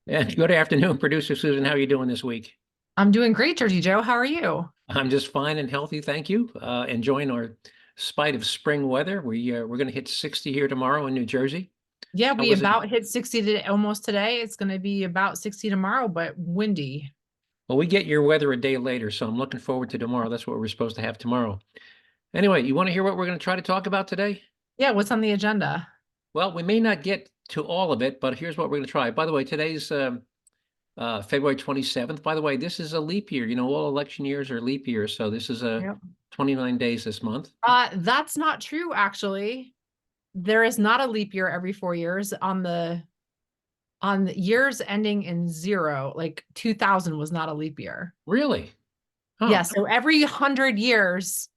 Yeah, good afternoon, producer Susan. How are you doing this week? I'm doing great, Jersey Joe. How are you? I'm just fine and healthy, thank you. Enjoying our spite of spring weather. We're going to hit 60 here tomorrow in New Jersey. Yeah, How we was it? about hit 60 almost today. It's going to be about 60 tomorrow, but windy. Well, we get your weather a day later, so I'm looking forward to tomorrow. That's what we're supposed to have tomorrow. Anyway, you want to hear what we're going to try to talk about today? Yeah, what's on the agenda? Well, we may not get to all of it, but here's what we're going to try. By the way, today's February 27th. By the way, this is a leap year. You know, all election years are leap years, so this is a Yep. 29 days this month. That's not true, actually. There is not a leap year every 4 years. On the years ending in zero, like 2000 was not a leap year. Really? Yeah, Huh. so every 100 years,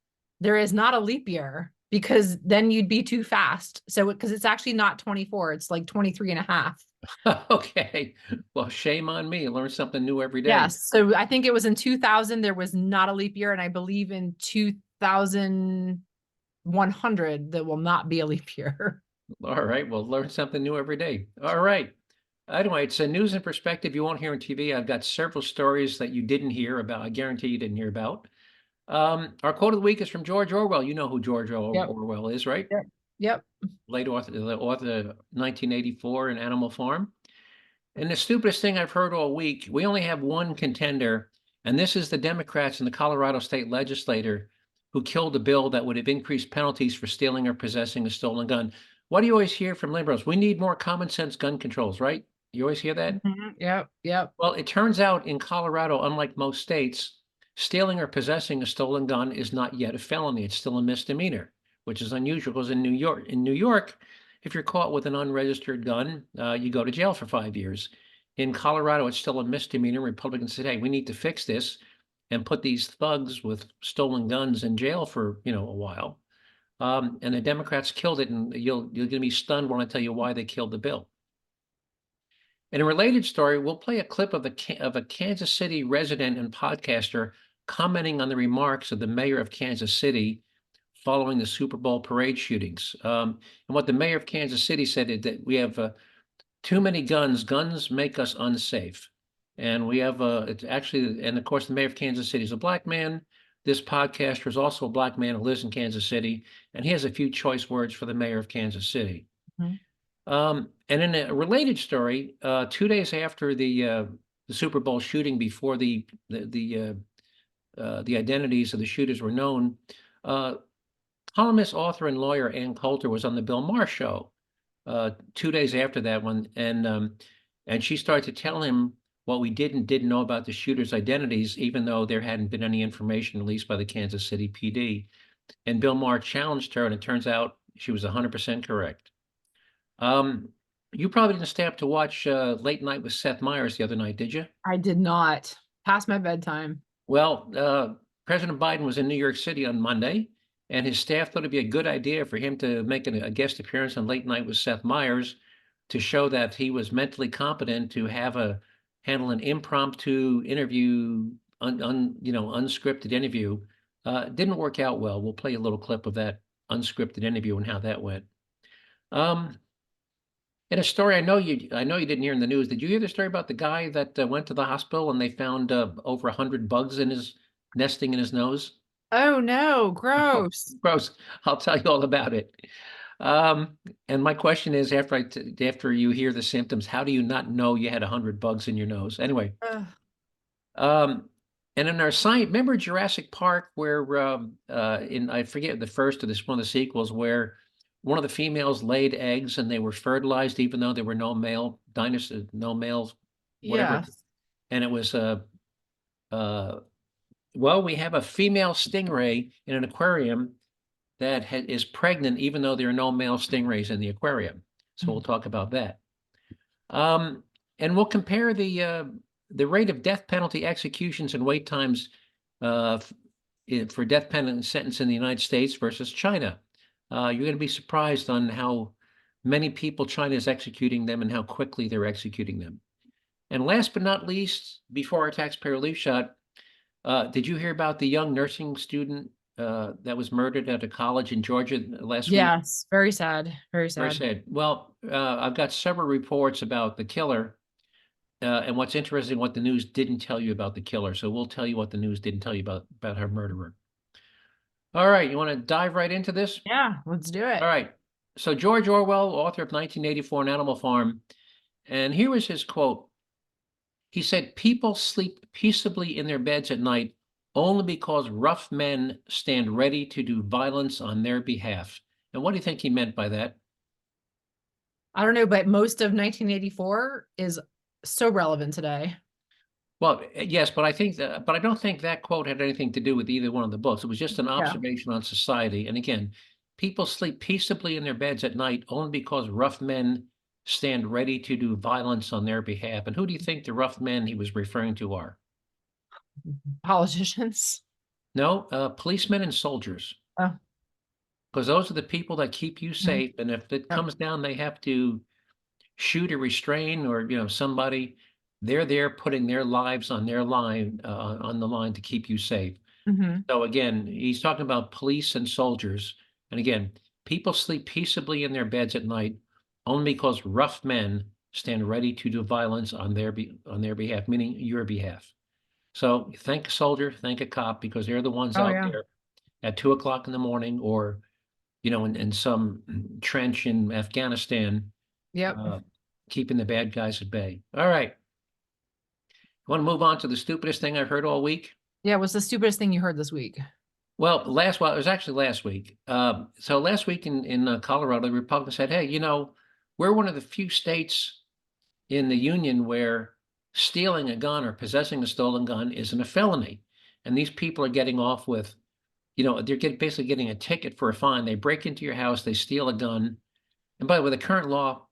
there is not a leap year because then you'd be too fast. So because it's actually not 24, it's like 23 and a half. Okay. Well, shame on me. I learn something new every day. Yes. So I think it was in 2000, there was not a leap year. And I believe in 2100, there will not be a leap year. All right. Well, learn something new every day. All right. Anyway, it's a news and perspective you won't hear on TV. I've got several stories that you didn't hear about. I guarantee you didn't hear about. Our quote of the week is from George Orwell. You know who George Yep. Orwell is, right? Yep. Yep. Late author, the author of 1984 and Animal Farm. And the stupidest thing I've heard all week, we only have one contender, and this is the Democrats in the Colorado state legislature who killed a bill that would have increased penalties for stealing or possessing a stolen gun. What do you always hear from liberals? We need more common sense gun controls, right? You always hear that? Yep. Yep. Well, it turns out in Colorado, unlike most states, stealing or possessing a stolen gun is not yet a felony. It's still a misdemeanor, which is unusual because in New York, if you're caught with an unregistered gun, you go to jail for 5 years. In Colorado, it's still a misdemeanor. Republicans said, "Hey, we need to fix this and put these thugs with stolen guns in jail for a while." And the Democrats killed it, and you're going to be stunned when I tell you why they killed the bill. In a related story, we'll play a clip of a Kansas City resident and podcaster commenting on the remarks of the mayor of Kansas City following the Super Bowl parade shootings. And what the mayor of Kansas City said is that we have too many guns. Guns make us unsafe. And we have it's actually, and of course, the mayor of Kansas City is a black man. This podcaster is also a black man who lives in Kansas City, and he has a few choice words for the mayor of Kansas City. Mhm. And in a related story, 2 days after the Super Bowl shooting, before the identities of the shooters were known, uh, columnist, author, and lawyer Ann Coulter was on the Bill Maher show 2 days after that one, and she started to tell him what we didn't know about the shooters' identities, even though there hadn't been any information released by the Kansas City PD. And Bill Maher challenged her, and it turns out she was 100% correct. Um, you probably didn't stay up to watch Late Night with Seth Meyers the other night, did you? I did not pass my bedtime. Well, President Biden was in New York City on Monday, and his staff thought it'd be a good idea for him to make a guest appearance on Late Night with Seth Meyers to show that he was mentally competent to handle an impromptu interview, unscripted interview. Didn't work out well. We'll play a little clip of that unscripted interview and how that went. Um, In a story I know you didn't hear in the news. Did you hear the story about the guy that went to the hospital and they found over 100 bugs in his nesting in his nose? Oh no, Oh, gross. gross. I'll tell you all about it. Um, and my question is, after you hear the symptoms, how do you not know you had 100 bugs in your nose? Anyway, Ugh. um, and in our science, remember Jurassic Park, where in I forget the first of this one of the sequels, where one of the females laid eggs and they were fertilized, even though there were no male dinosaurs, no males, whatever. Yes. And it was uh, well, we have a female stingray in an aquarium that is pregnant, even though there are no male stingrays in the aquarium. So we'll talk about that. Um, and we'll compare the rate of death penalty executions and wait times uh, for death penalty sentence in the United States versus China. You're going to be surprised on how many people China is executing them and how quickly they're executing them. And last but not least, before our taxpayer relief shot, did you hear about the young nursing student that was murdered at a college in Georgia last week? Yes. Very sad. Very Very sad. sad. Well, I've got several reports about the killer. And what's interesting, what the news didn't tell you about the killer. So we'll tell you what the news didn't tell you about her murderer. All right, you want to dive right into this? Yeah, let's do All it. right. So George Orwell, author of 1984, An Animal Farm, and here was his quote. He said, "People sleep peaceably in their beds at night only because rough men stand ready to do violence on their behalf." And what do you think he meant by that? I don't know, but most of 1984 is so relevant today. Well, yes, but I don't think that quote had anything to do with either one of the books. It was just an Yeah. observation on society. And again, people sleep peaceably in their beds at night only because rough men stand ready to do violence on their behalf. And who do you think the rough men he was referring to are? Politicians. No, policemen and soldiers, Oh, because those are the people that keep you mhm. safe. And if it Yep. comes down, they have to shoot or restrain or somebody, they're there putting their lives on their line, on the line to keep you safe. Mhm. So again, he's talking about police and soldiers. And again, people sleep peaceably in their beds at night only because rough men stand ready to do violence on their behalf, meaning your behalf. So thank a soldier, thank a cop, because they're the ones Oh out yeah. there at 2 o'clock in the morning, or in some trench in Afghanistan, Yep. uh, keeping the bad guys at bay. All right. Want to move on to the stupidest thing I've heard all week? Yeah, what's the stupidest thing you heard this week? Well, it was actually last week. So last week in Colorado, the Republicans said, "Hey, we're one of the few states in the union where stealing a gun or possessing a stolen gun isn't a felony." And these people are getting off with, basically getting a ticket for a fine. They break into your house, they steal a gun. And by the way, the current law,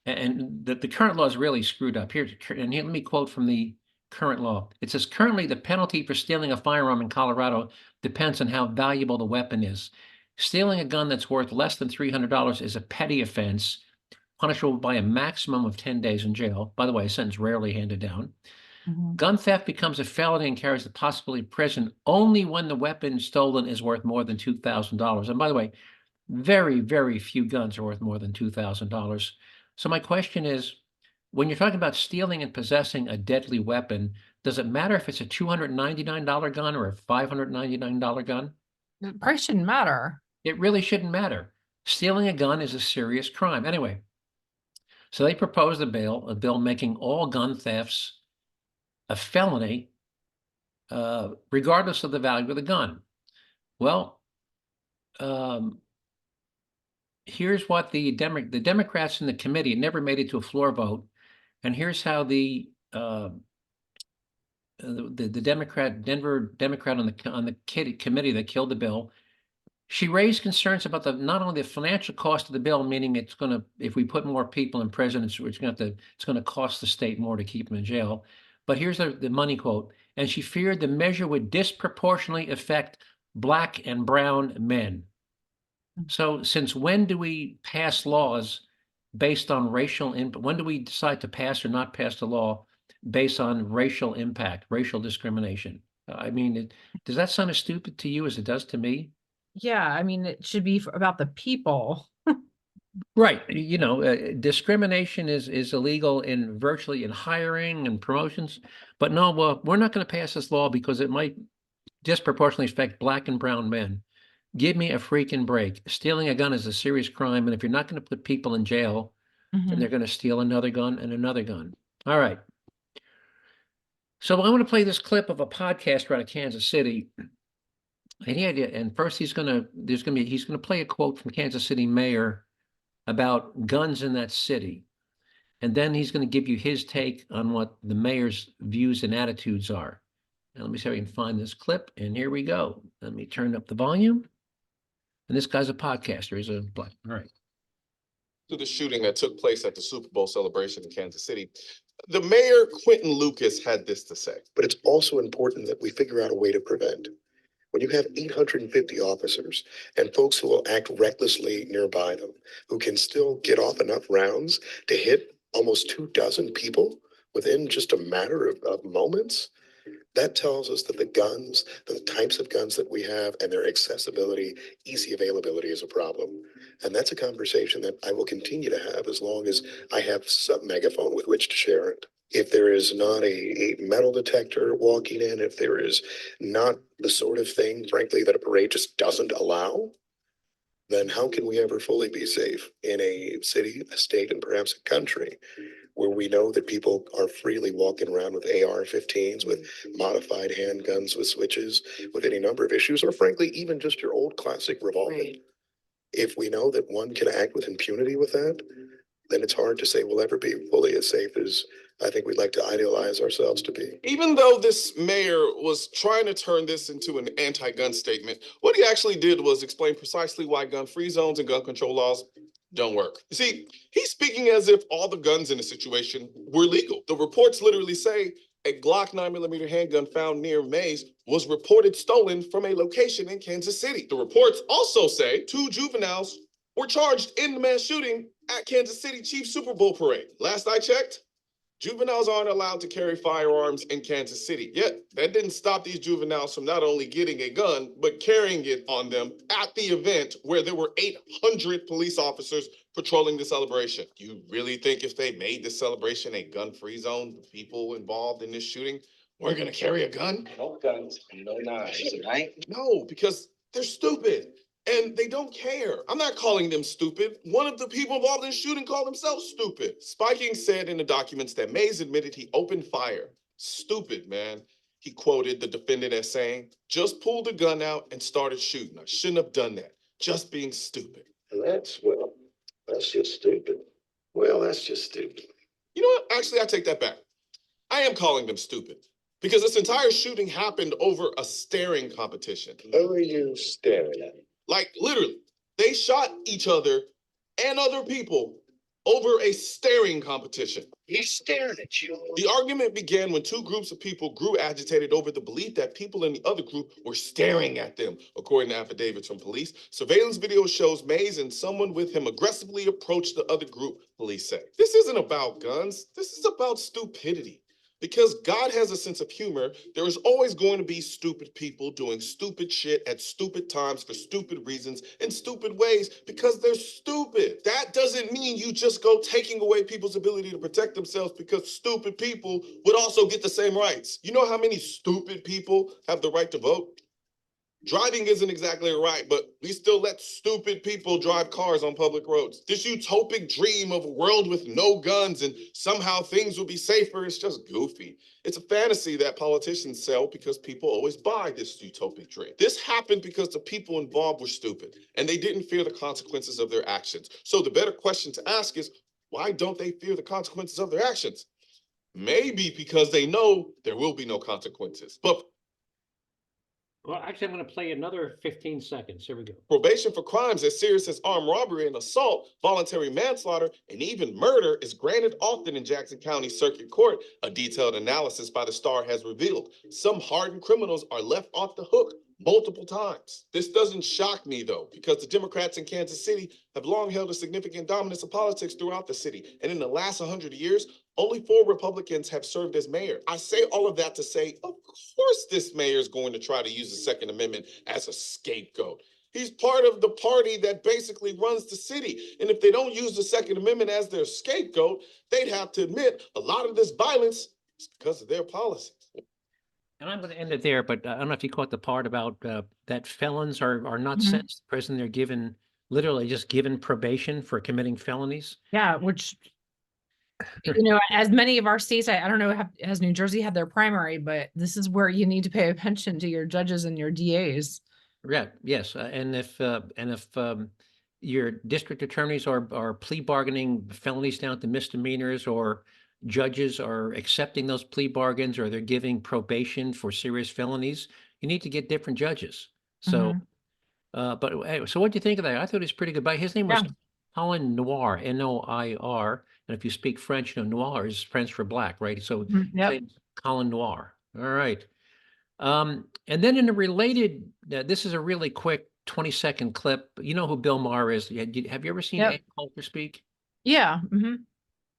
and the current law is really screwed up. Let me quote from the current law. It says, "Currently, the penalty for stealing a firearm in Colorado depends on how valuable the weapon is. Stealing a gun that's worth less than $300 is a petty offense, punishable by a maximum of 10 days in jail." By the way, a sentence rarely handed down. Mhm. "Gun theft becomes a felony and carries the possibility of prison only when the weapon stolen is worth more than $2,000." And by the way, very, very few guns are worth more than $2,000. So my question is, when you're talking about stealing and possessing a deadly weapon, does it matter if it's a $299 gun or a $599 gun? The price shouldn't matter. It really shouldn't matter. Stealing a gun is a serious crime. Anyway, so they proposed a bill making all gun thefts a felony, regardless of the value of the gun. Well, um, here's what the Democrats in the committee, it never made it to a floor vote. And here's how the Denver Democrat on the committee that killed the bill. She raised concerns about not only the financial cost of the bill, meaning it's going to, if we put more people in prison, it's going to cost the state more to keep them in jail. But here's the money quote. "And she feared the measure would disproportionately affect Black and brown men." So since when do we pass laws based on racial impact? When do we decide to pass or not pass the law based on racial impact, racial discrimination? I mean, does that sound as stupid to you as it does to me? Yeah, I mean, it should be about the people. Right. Discrimination is illegal in hiring and promotions. But no, well, we're not going to pass this law because it might disproportionately affect Black and brown men. Give me a freaking break. Stealing a gun is a serious crime, and if you're not going to put people in jail, then they're Mhm. going to steal another gun and another gun. All right. So I want to play this clip of a podcaster out of Kansas City. And first he's going to play a quote from Kansas City mayor about guns in that city. And then he's going to give you his take on what the mayor's views and attitudes are. Now, let me see if I can find this clip. And here we go. Let me turn up the volume. And this guy's a podcaster. He's a black. All right. To the shooting that took place at the Super Bowl celebration in Kansas City, the mayor, Quentin Lucas, had this to say. But it's also important that we figure out a way to prevent. When you have 850 officers and folks who will act recklessly nearby them, who can still get off enough rounds to hit almost 24 people within just a matter of moments, That tells us that the types of guns that we have and their accessibility, easy availability is a problem. And that's a conversation that I will continue to have as long as I have some megaphone with which to share it. If there is not a metal detector walking in, if there is not the sort of thing, frankly, that a parade just doesn't allow, then how can we ever fully be safe in a city, a state, and perhaps a country where we know that people are freely walking around with AR-15s, with modified handguns, with switches, with any number of issues, or frankly, even just your old classic revolver? Right. If we know that one can act with impunity with that, then it's hard to say we'll ever be fully as safe as I think we'd like to idealize ourselves to be. Even though this mayor was trying to turn this into an anti-gun statement, what he actually did was explain precisely why gun-free zones and gun control laws don't work. You see, he's speaking as if all the guns in the situation were legal. The reports literally say a Glock 9mm handgun found near Mays was reported stolen from a location in Kansas City. The reports also say 2 juveniles were charged in the mass shooting at Kansas City Chiefs Superbowl Parade. Last I checked, juveniles aren't allowed to carry firearms in Kansas City. Yet, that didn't stop these juveniles from not only getting a gun, but carrying it on them at the event where there were 800 police officers patrolling the celebration. You really think if they made this celebration a gun-free zone, the people involved in this shooting weren't gonna carry a gun? No guns, no knives, right? No, because they're stupid. And they don't care. I'm not calling them stupid. One of the people involved in the shooting called themselves stupid. Spiking said in the documents that Mays admitted he opened fire. Stupid, man. He quoted the defendant as saying, just pulled the gun out and started shooting. I shouldn't have done that. Just being stupid. And that's just stupid. Well, that's just stupid. You know what? Actually, I take that back. I am calling them stupid. Because this entire shooting happened over a staring competition. Who are you staring at? Like literally, they shot each other and other people over a staring competition. He's staring at you. The argument began when 2 groups of people grew agitated over the belief that people in the other group were staring at them, according to affidavits from police. Surveillance video shows Mays and someone with him aggressively approach the other group, police say. This isn't about guns. This is about stupidity. Because God has a sense of humor, there is always going to be stupid people doing stupid shit at stupid times for stupid reasons in stupid ways because they're stupid. That doesn't mean you just go taking away people's ability to protect themselves because stupid people would also get the same rights. You know how many stupid people have the right to vote? Driving isn't exactly a right, but we still let stupid people drive cars on public roads. This utopic dream of a world with no guns and somehow things will be safer is just goofy. It's a fantasy that politicians sell because people always buy this utopic dream. This happened because the people involved were stupid and they didn't fear the consequences of their actions. So the better question to ask is, why don't they fear the consequences of their actions? Maybe because they know there will be no consequences. But Well, actually, I'm going to play another 15 seconds. Here we go. probation for crimes as serious as armed robbery and assault, voluntary manslaughter, and even murder is granted often in Jackson County Circuit Court. A detailed analysis by the Star has revealed some hardened criminals are left off the hook multiple times. This doesn't shock me though, because the Democrats in Kansas City have long held a significant dominance of politics throughout the city. And in the last 100 years, only 4 Republicans have served as mayor. I say all of that to say, of course this mayor is going to try to use the Second Amendment as a scapegoat. He's part of the party that basically runs the city. And if they don't use the Second Amendment as their scapegoat, they'd have to admit a lot of this violence is because of their policies. And I'm going to end it there, but I don't know if you caught the part about that felons are not Mhm. sentenced to prison. They're given, literally just given probation for committing felonies. Yeah, which, as many of our states, I don't know, has New Jersey had their primary, but this is where you need to pay attention to your judges and your DAs. Yeah, yes. And if your district attorneys are plea bargaining felonies down to misdemeanors, or judges are accepting those plea bargains, or they're giving probation for serious felonies, you need to get different judges. So, but anyway, so what do you think of that? I thought it was pretty good. But his name was Yeah. Colin Noir, Noir. And if you speak French, Noir is French for black, right? So Mhm, his yep. name's Colin Noir. All right. And then in a related, this is a really quick 20-second clip. You know who Bill Maher is? Have you ever seen Yep. Ann Coulter speak? Yeah. Mhm.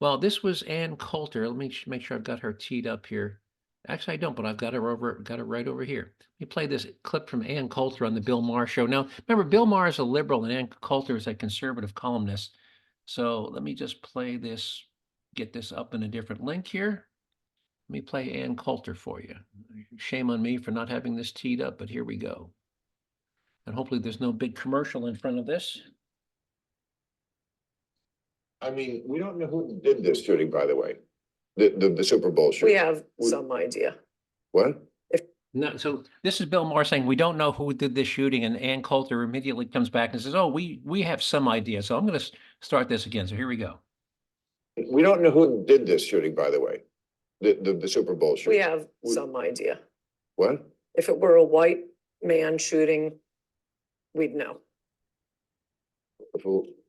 Well, this was Ann Coulter. Let me make sure I've got her teed up here. Actually, I don't, but I've got it right over here. Let me play this clip from Ann Coulter on the Bill Maher show. Now, remember, Bill Maher is a liberal and Ann Coulter is a conservative columnist. So let me just play this, get this up in a different link here. Let me play Ann Coulter for you. Shame on me for not having this teed up, but here we go. And hopefully there's no big commercial in front of this. I mean, we don't know who did this shooting, by the way. The Super Bowl shooting. We have some idea. What? No, so this is Bill Maher saying we don't know who did this shooting, and Ann Coulter immediately comes back and says, "Oh, we have some idea." So I'm going to start this again. So here we go. We don't know who did this shooting, by the way. The Super Bowl shooting. We have some idea. What? If it were a white man shooting, we'd know.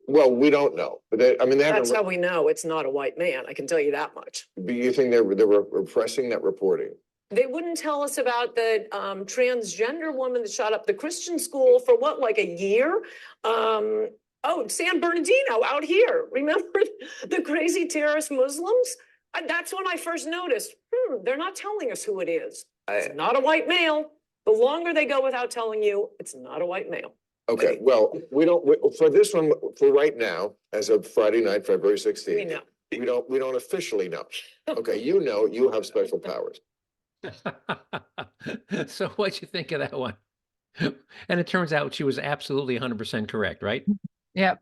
Well, we don't know, but they That's how haven't. we know it's not a white man. I can tell you that much. Do you think they were repressing that reporting? They wouldn't tell us about the transgender woman that shot up the Christian school for what, like a year? San Bernardino out here. Remember the crazy terrorist Muslims? That's when I first noticed, they're not telling us who it is. It's not a white male. The longer they go without telling you, it's not a white male. Okay, well, for this one, for right now, as of Friday night, February 16th. We know. We don't officially know. Okay, you have special powers. So what'd you think of that one? And it turns out she was absolutely 100% correct, right? Yep.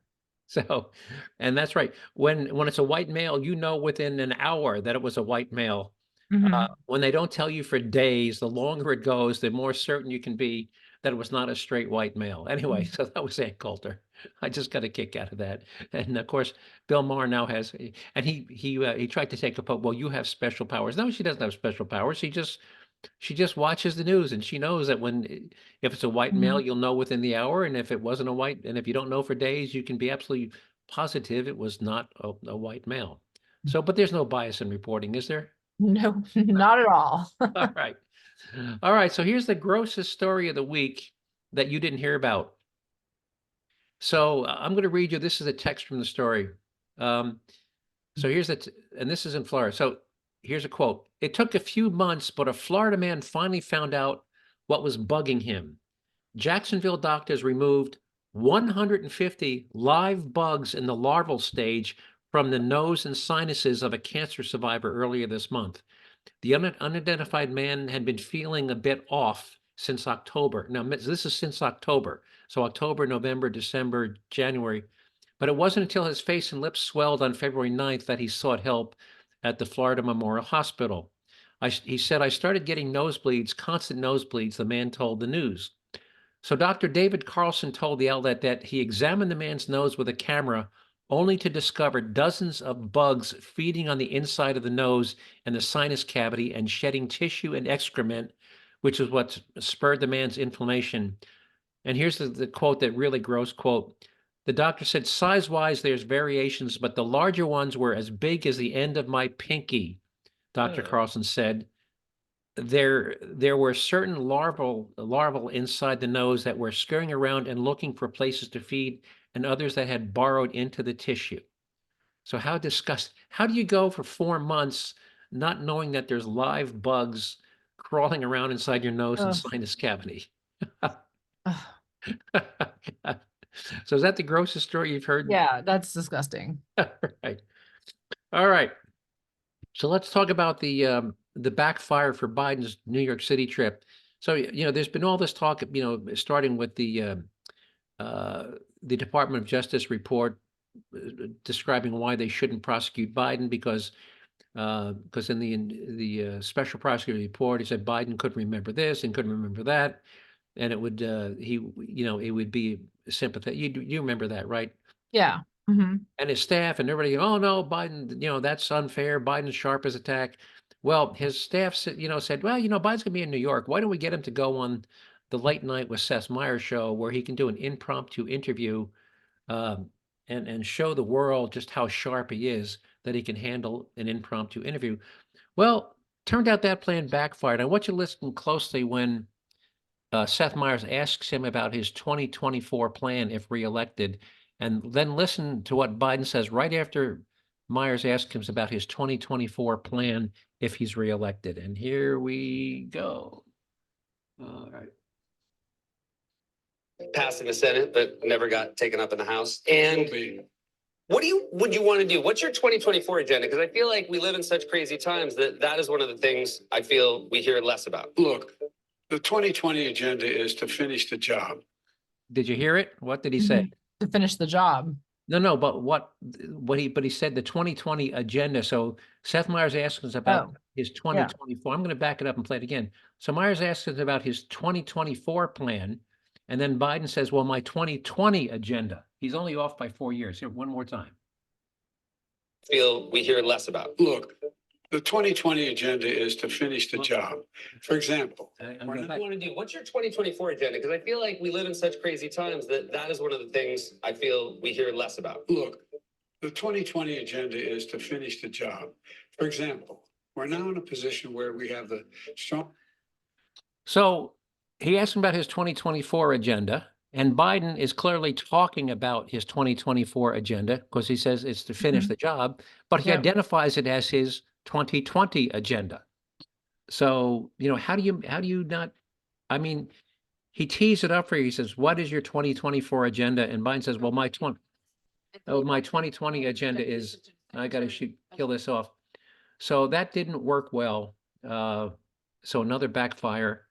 So, and that's right. When it's a white male, you know within an hour that it was a white male. Mhm. When they don't tell you for days, the longer it goes, the more certain you can be that it was not a straight white male. Anyway, so that was Ann Coulter. I just got a kick out of that. And of course, Bill Maher now has, and he tried to take a poke. Well, you have special powers. No, she doesn't have special powers. She just watches the news and she knows that if it's a white male, you'll know within the hour. And if it wasn't a white, and if you don't know for days, you can be absolutely positive it was not a white male. So, but there's no bias in reporting, is there? No, not at all. All right. All right. So here's the grossest story of the week that you didn't hear about. So I'm going to read you. This is a text from the story. So here's and this is in Florida. So here's a quote. It took a few months, but a Florida man finally found out what was bugging him. Jacksonville doctors removed 150 live bugs in the larval stage from the nose and sinuses of a cancer survivor earlier this month. The unidentified man had been feeling a bit off since October. Now, this is since October. So October, November, December, January. But it wasn't until his face and lips swelled on February 9th that he sought help at the Florida Memorial Hospital. He said, I started getting nosebleeds, constant nosebleeds, the man told the news. So Dr. David Carlson told the outlet that he examined the man's nose with a camera only to discover dozens of bugs feeding on the inside of the nose and the sinus cavity and shedding tissue and excrement, which is what spurred the man's inflammation. And here's the quote, that really gross quote. The doctor said, size-wise, there's variations, but the larger ones were as big as the end of my pinky, Dr. Carlson said. There were certain larval inside the nose that were scurrying around and looking for places to feed, and others that had burrowed into the tissue. So how disgusting. How do you go for 4 months not knowing that there's live bugs crawling around inside your nose and sinus cavity? So is that the grossest story you've heard? Yeah, that's disgusting. Right. All right. So let's talk about the backfire for Biden's New York City trip. So, there's been all this talk, starting with the Department of Justice report describing why they shouldn't prosecute Biden because in the special prosecutor report, he said Biden couldn't remember this and couldn't remember that. And it would, it would be sympathetic. You remember that, right? Yeah. Mm-hmm. And his staff and everybody, oh no, Biden, that's unfair. Biden's sharp as a tack. Well, his staff said, well, Biden's gonna be in New York. Why don't we get him to go on the Late Night with Seth Meyers show where he can do an impromptu interview and show the world just how sharp he is, that he can handle an impromptu interview. Well, turned out that plan backfired. I want you to listen closely when Seth Meyers asks him about his 2024 plan if reelected, and then listen to what Biden says right after Myers asks him about his 2024 plan if he's reelected. And here we go. All right. Passed in the Senate, but never got taken up in the House. And would you want to do? What's your 2024 agenda? Because I feel like we live in such crazy times that is one of the things I feel we hear less about. Look, the 2020 agenda is to finish the job. Did you hear it? What did he say? To finish the job. No, but he said the 2020 agenda. So Seth Meyers asked us about his 2024. I'm going to back it up and play it again. So Meyers asked us about his 2024 plan. And then Biden says, well, my 2020 agenda. He's only off by 4 years. Here, one more time. Feel we hear less about. Look, the 2020 agenda is to finish the job. For example, What do you want to do? What's your 2024 agenda? Because I feel like we live in such crazy times that is one of the things I feel we hear less about. look, the 2020 agenda is to finish the job. For example, we're now in a position where we have the strong. So he asked him about his 2024 agenda, and Biden is clearly talking about his 2024 agenda because he says it's to finish the job, but he identifies it as his 2020 agenda. So, how do you not, I mean, he tees it up for you. He says, what is your 2024 agenda? And Biden says, well, my 2020 agenda is, I got to kill this off. So that didn't work well. So another backfire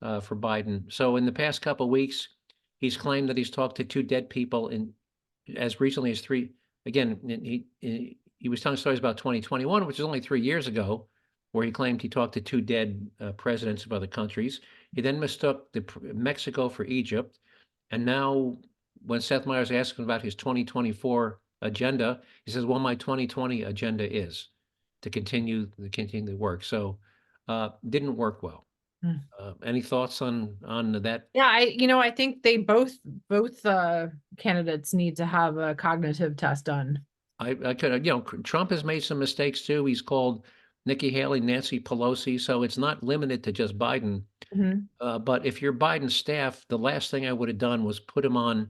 for Biden. So in the past couple of weeks, he's claimed that he's talked to 2 dead people as recently as 3. Again, he was telling stories about 2021, which is only 3 years ago, where he claimed he talked to 2 dead presidents of other countries. He then mistook Mexico for Egypt. And now when Seth Meyers asked him about his 2024 agenda, he says, well, my 2020 agenda is to continue the work. So didn't work well. Any thoughts on that? Yeah, I think they both candidates need to have a cognitive test done. I could, Trump has made some mistakes too. He's called Nikki Haley, Nancy Pelosi. So it's not limited to just Biden. But if you're Biden's staff, the last thing I would have done was put him on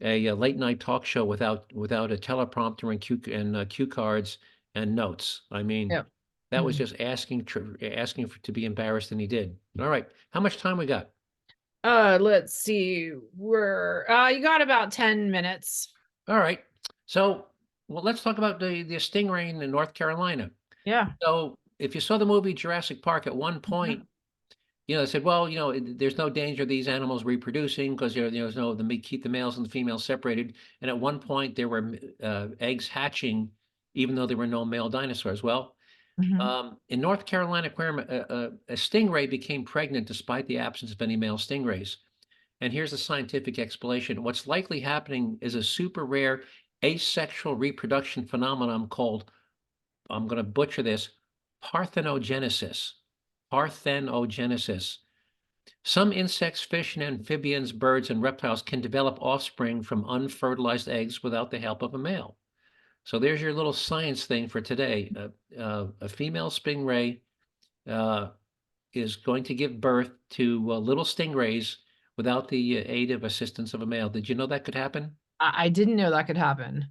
a late night talk show without a teleprompter and cue cards and notes. I mean, that was just asking to be embarrassed, and he did. All right, how much time we got? Let's see. You got about 10 minutes. All right. So, let's talk about the stingray in North Carolina. Yeah. So, if you saw the movie Jurassic Park, at one point, they said, well, there's no danger of these animals reproducing because there's no keep the males and the females separated. And at one point, there were eggs hatching, even though there were no male dinosaurs. Well, in North Carolina aquarium, a stingray became pregnant despite the absence of any male stingrays. And here's the scientific explanation. What's likely happening is a super rare asexual reproduction phenomenon called, I'm going to butcher this, parthenogenesis. Parthenogenesis. Some insects, fish, and amphibians, birds, and reptiles can develop offspring from unfertilized eggs without the help of a male. So there's your little science thing for today. A female stingray is going to give birth to little stingrays without the aid of assistance of a male. Did you know that could happen? I didn't know that could happen.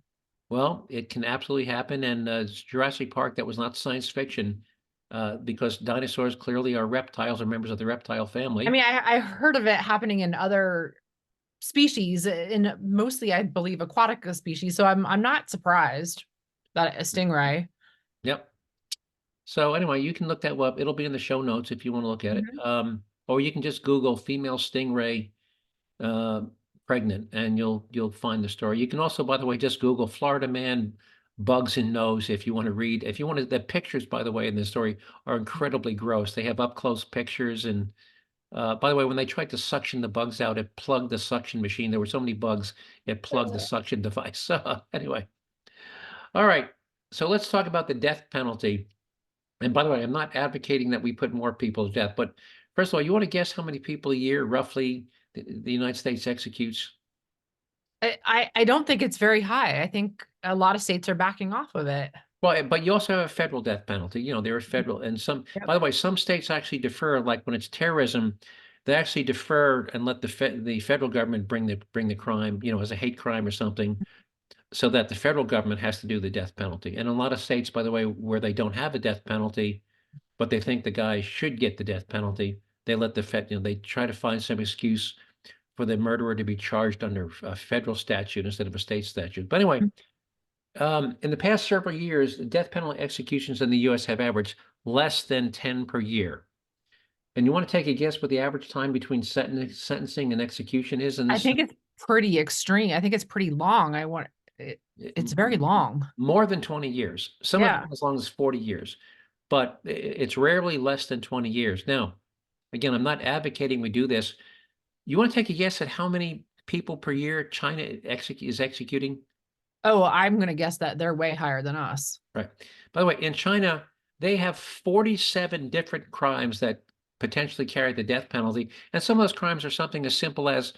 Well, it can absolutely happen. And Jurassic Park, that was not science fiction because dinosaurs clearly are reptiles or members of the reptile family. I mean, I heard of it happening in other species, in mostly, I believe, aquatic species. So I'm not surprised that a stingray. Yep. So anyway, you can look that up. It'll be in the show notes if you want to look at it. Or you can just Google female stingray pregnant, and you'll find the story. You can also, by the way, just Google Florida man bugs in nose if you want to read. If you want to, the pictures, by the way, in this story are incredibly gross. They have up close pictures. And by the way, when they tried to suction the bugs out, it plugged the suction machine. There were so many bugs, it plugged the suction device. So anyway, all right. So let's talk about the death penalty. And by the way, I'm not advocating that we put more people to death, but first of all, you want to guess how many people a year roughly the United States executes? I don't think it's very high. I think a lot of states are backing off of it. Well, but you also have a federal death penalty. There are federal, and some, by the way, some states actually defer, like when it's terrorism, they actually defer and let the federal government bring the crime, as a hate crime or something, so that the federal government has to do the death penalty. And a lot of states, by the way, where they don't have a death penalty, but they think the guy should get the death penalty. They let they try to find some excuse for the murderer to be charged under a federal statute instead of a state statute. But anyway, in the past several years, the death penalty executions in the U.S. have averaged less than 10 per year. And you want to take a guess what the average time between sentencing and execution is? I think it's pretty extreme. I think it's pretty long. It's very long. More than 20 years. Some of Yeah. them as long as 40 years. But it's rarely less than 20 years. Now, again, I'm not advocating we do this. You want to take a guess at how many people per year China is executing? Oh, I'm going to guess that they're way higher than us. Right. By the way, in China, they have 47 different crimes that potentially carry the death penalty. And some of those crimes are something as simple as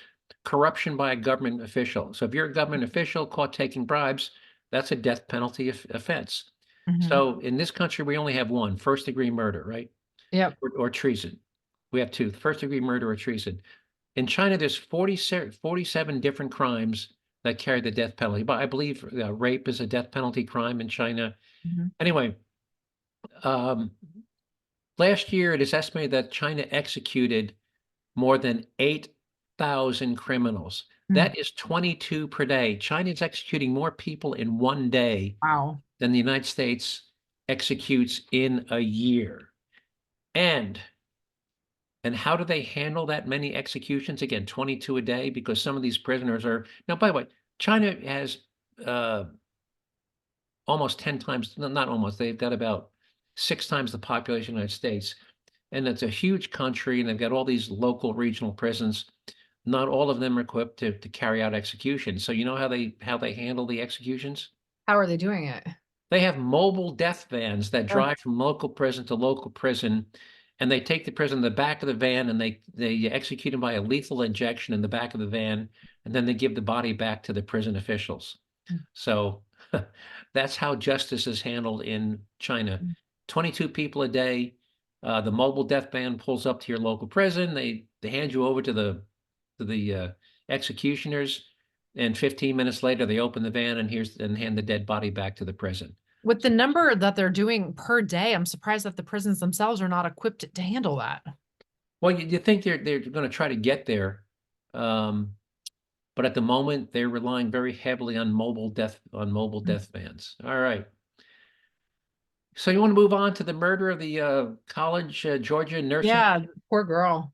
corruption by a government official. So if you're a government official caught taking bribes, that's a death penalty offense. Mhm. So in this country, we only have one, first-degree murder, right? Yep. Or treason. We have two, first-degree murder or treason. In China, there's 47 different crimes that carry the death penalty. But I believe rape is a death penalty crime in China. Mhm. Anyway, last year, it is estimated that China executed more than 8,000 criminals. That is 22 per day. China is executing more people in one day Wow. than the United States executes in a year. And how do they handle that many executions? Again, 22 a day, because some of these prisoners are, now, by the way, China has almost 10 times, not almost, they've got about 6 times the population of the United States. And it's a huge country, and they've got all these local regional prisons. Not all of them are equipped to carry out executions. So you know how they handle the executions? How are they doing it? They have mobile death vans that drive from local prison to local prison, and they take the prisoner in the back of the van, and they execute him by a lethal injection in the back of the van, and then they give the body back to the prison officials. So that's how justice is handled in China. 22 people a day. The mobile death van pulls up to your local prison. They hand you over to the executioners, and 15 minutes later they open the van and hand the dead body back to the prison. With the number that they're doing per day, I'm surprised that the prisons themselves are not equipped to handle that. Well, you think they're going to try to get there, but at the moment they're relying very heavily on mobile death vans. All right. So you want to move on to the murder of the college Georgia nursing? Yeah, poor girl.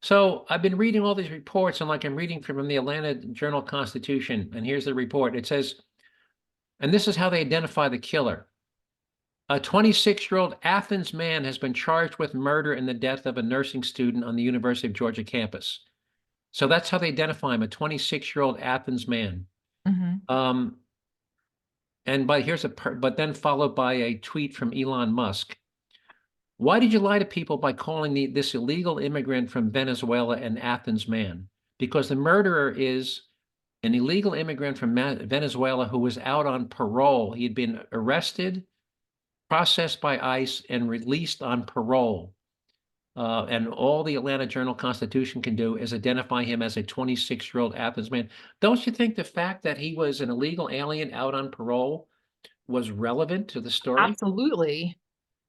So I've been reading all these reports, and like I'm reading from the Atlanta Journal-Constitution, and here's the report. It says, and this is how they identify the killer. A 26-year-old Athens man has been charged with murder in the death of a nursing student on the University of Georgia campus. So that's how they identify him, a 26-year-old Athens man. Mhm. And but then followed by a tweet from Elon Musk. Why did you lie to people by calling this illegal immigrant from Venezuela an Athens man? Because the murderer is an illegal immigrant from Venezuela who was out on parole. He had been arrested, processed by ICE, and released on parole. And all the Atlanta Journal-Constitution can do is identify him as a 26-year-old Athens man. Don't you think the fact that he was an illegal alien out on parole was relevant to the story? Absolutely.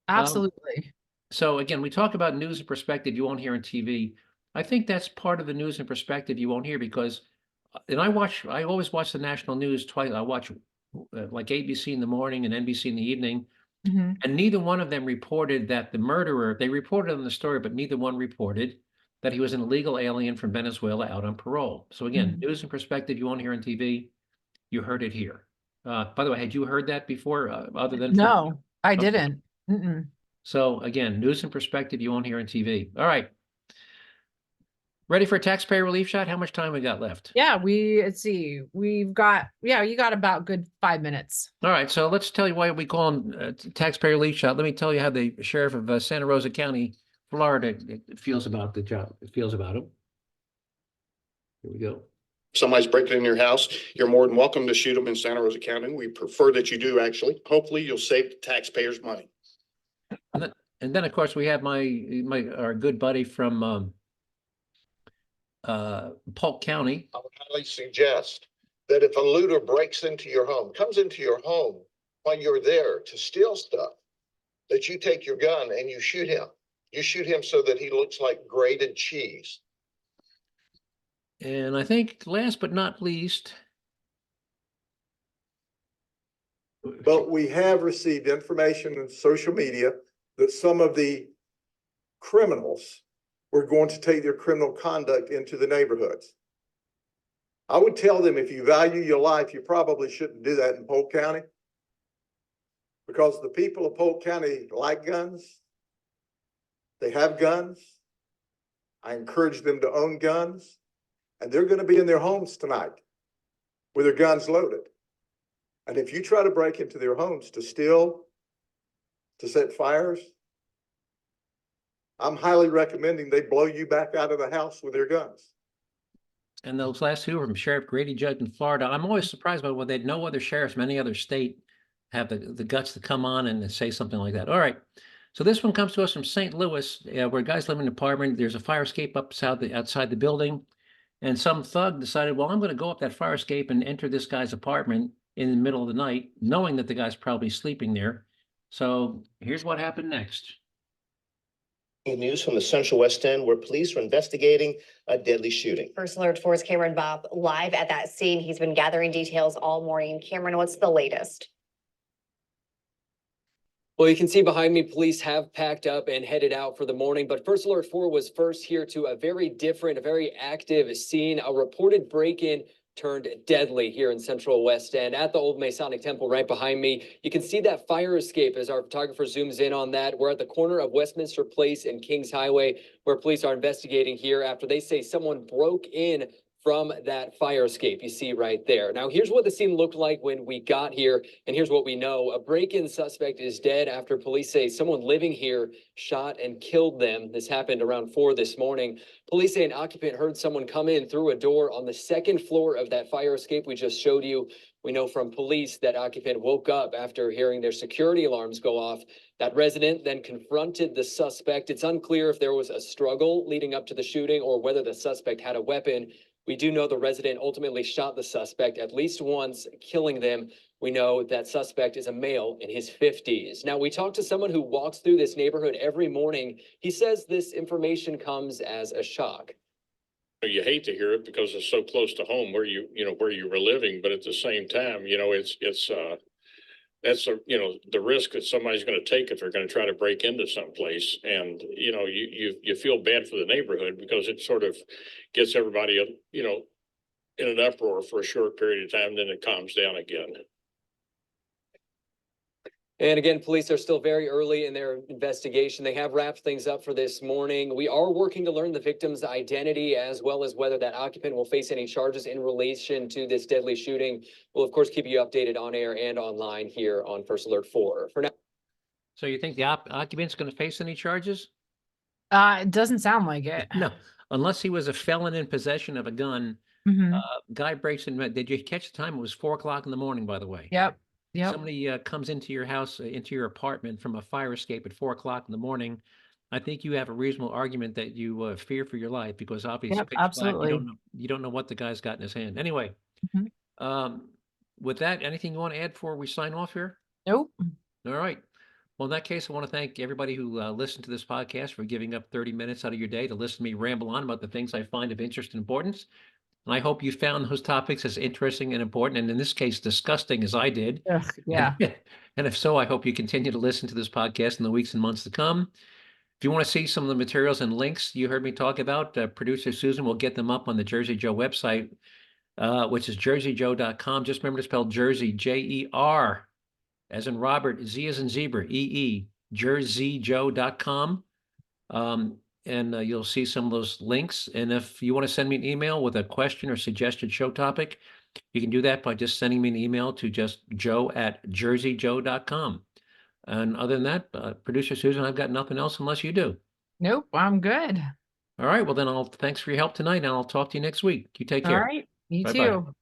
Absolutely. So again, we talk about news and perspective you won't hear on TV. I think that's part of the news and perspective you won't hear, because, and I always watch the national news twice. I watch like ABC in the morning and NBC in the evening. Mhm. And neither one of them reported that the murderer, they reported on the story, but neither one reported that he was an illegal alien from Venezuela out on parole. So again, news and perspective you won't hear on TV, you heard it here. By the way, had you heard that before, other than? No, I Okay. didn't. Mm-mm. So again, news and perspective you won't hear on TV. All right. Ready for a taxpayer relief shot? How much time we got left? Yeah, let's see. You got about good 5 minutes. All right, so let's tell you why we call him taxpayer relief shot. Let me tell you how the sheriff of Santa Rosa County, Florida, feels about the job. Feels about him. Here we go. Somebody's breaking in your house, you're more than welcome to shoot them in Santa Rosa County. We prefer that you do, actually. Hopefully you'll save the taxpayers money. And then of course we have our good buddy from Polk County. I would highly suggest that if a looter breaks into your home, comes into your home while you're there to steal stuff, that you take your gun and you shoot him. You shoot him so that he looks like grated cheese. And I think last but not least, But we have received information in social media that some of the criminals were going to take their criminal conduct into the neighborhoods. I would tell them, if you value your life, you probably shouldn't do that in Polk County, because the people of Polk County like guns. They have guns. I encourage them to own guns, and they're going to be in their homes tonight with their guns loaded. And if you try to break into their homes to steal, to set fires, I'm highly recommending they blow you back out of the house with their guns. and those last two from Sheriff Grady Judd in Florida, I'm always surprised by what no other sheriffs from any other state have the guts to come on and say something like that. All right. So this one comes to us from St. Louis, where guys live in an apartment. There's a fire escape outside the building. And some thug decided, well, I'm going to go up that fire escape and enter this guy's apartment in the middle of the night, knowing that the guy's probably sleeping there. So here's what happened next. News from the Central West End, where police are investigating a deadly shooting. First Alert 4's Cameron Bopp live at that scene. He's been gathering details all morning. Cameron, what's the latest? Well, you can see behind me, police have packed up and headed out for the morning, but First Alert 4 was first here to a very different, a very active scene, a reported break-in turned deadly here in Central West End at the Old Masonic Temple right behind me. You can see that fire escape as our photographer zooms in on that. We're at the corner of Westminster Place and Kings Highway, where police are investigating here after they say someone broke in from that fire escape you see right there. Now, here's what the scene looked like when we got here, and here's what we know. A break-in suspect is dead after police say someone living here shot and killed them. This happened around 4 this morning. Police say an occupant heard someone come in through a door on the second floor of that fire escape we just showed you. We know from police that occupant woke up after hearing their security alarms go off. That resident then confronted the suspect. It's unclear if there was a struggle leading up to the shooting or whether the suspect had a weapon. We do know the resident ultimately shot the suspect at least once, killing them. We know that suspect is a male in his 50s. Now, we talked to someone who walks through this neighborhood every morning. He says this information comes as a shock. You hate to hear it because it's so close to home where you were living, but at the same time, that's the risk that somebody's going to take if they're going to try to break into someplace. And, you feel bad for the neighborhood because it sort of gets everybody, in an uproar for a short period of time, then it calms down again. And again, police are still very early in their investigation. They have wrapped things up for this morning. We are working to learn the victim's identity as well as whether that occupant will face any charges in relation to this deadly shooting. We'll, of course, keep you updated on air and online here on First Alert 4. For now. So you think the occupant's going to face any charges? It doesn't sound like it. No, unless he was a felon in possession of a gun. Mhm. Guy breaks in. Did you catch the time? It was 4 o'clock in the morning, by the way. Yep. Yep. Somebody comes into your house, into your apartment from a fire escape at 4 o'clock in the morning. I think you have a reasonable argument that you fear for your life because obviously Yep, pitch black, absolutely. you don't know what the guy's got in his hand. Anyway, with that, anything you want to add before we sign off here? Nope. All right. Well, in that case, I want to thank everybody who listened to this podcast for giving up 30 minutes out of your day to listen to me ramble on about the things I find of interest and importance. And I hope you found those topics as interesting and important, and in this case, disgusting as I did. Ugh, yeah. And if so, I hope you continue to listen to this podcast in the weeks and months to come. If you want to see some of the materials and links you heard me talk about, producer Susan will get them up on the Jerzee Joe website, which is jerziejoe.com. Just remember to spell Jersey, J-E-R, as in Robert, Z as in zebra, E-E, jerzeejoe.com. And you'll see some of those links. And if you want to send me an email with a question or suggested show topic, you can do that by just sending me an email to just joe@jerziejoe.com. And other than that, producer Susan, I've got nothing else unless you do. Nope, I'm good. All right. Well, then thanks for your help tonight, and I'll talk to you next week. You take care. All right. You Bye-bye. too.